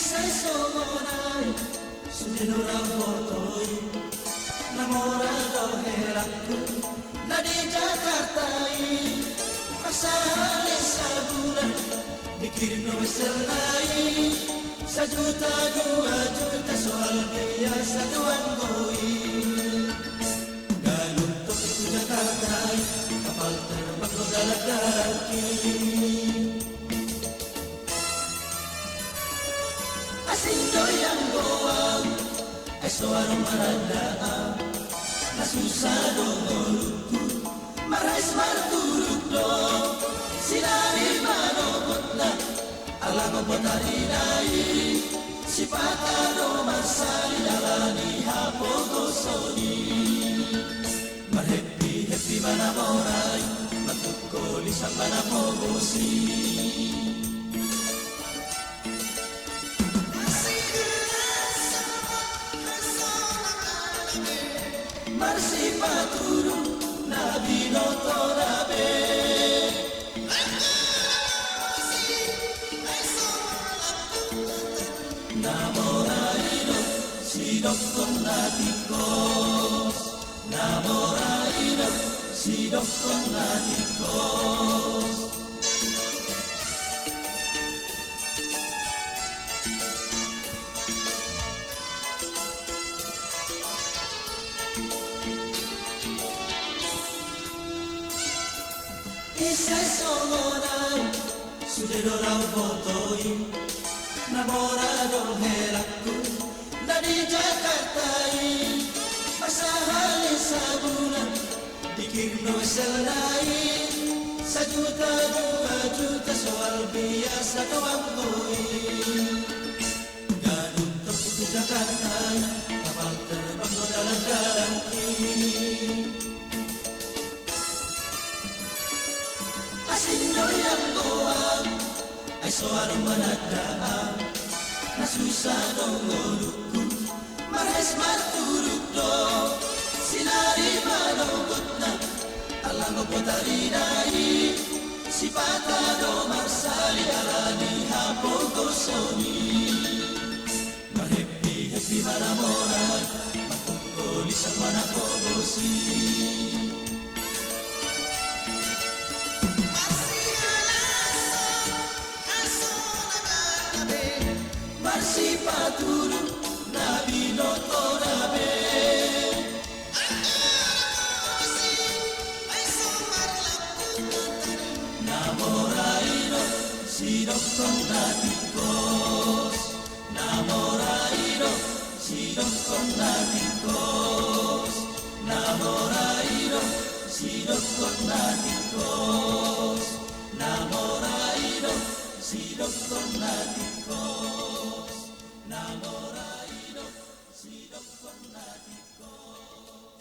Isa'y somonay, suminulang foto'y namorado herakku na di Jakarta'y pasahalin sa bulan, bikin no selai sa juta dua juta soal biasa doang goi. Galuntok itu Jakarta'y kapal terbang ko dalag-dalagi. Asindo yang goang ay suarong maradaan nasusado ngolutku marais marturuk do sinari manobot na alam mo tarinay si patano masali dalani hapo gosoni marhappy happy manamoray magkukulis ang manamogosi. Marsi paturu na binoto nabe namoraino sidok kong natikos namoraino sidok kong natikos. Isa'y somonay, suminulang foto'y namorado herakku na di Jakarta'y pasahalin sa bulan, bikin no selai sa juta dua juta soal biasa doang goi. Galuntok itu Jakarta'y kapal terbang ko dalag-dalagi. Asindo yang goang ay suarong managdaan nasusado ngolutku marais marturuk do sinari manogot na alam mo po tarinay si patano marsali alani hapo gosoni marhappy happy manamoray magkukulis ang manakogosi. Marsi paturu na binoto nabe namoraino sidok kong natikos namoraino sidok kong natikos namoraino sidok kong natikos namoraino sidok kong natikos namoraino sidok kong natikos.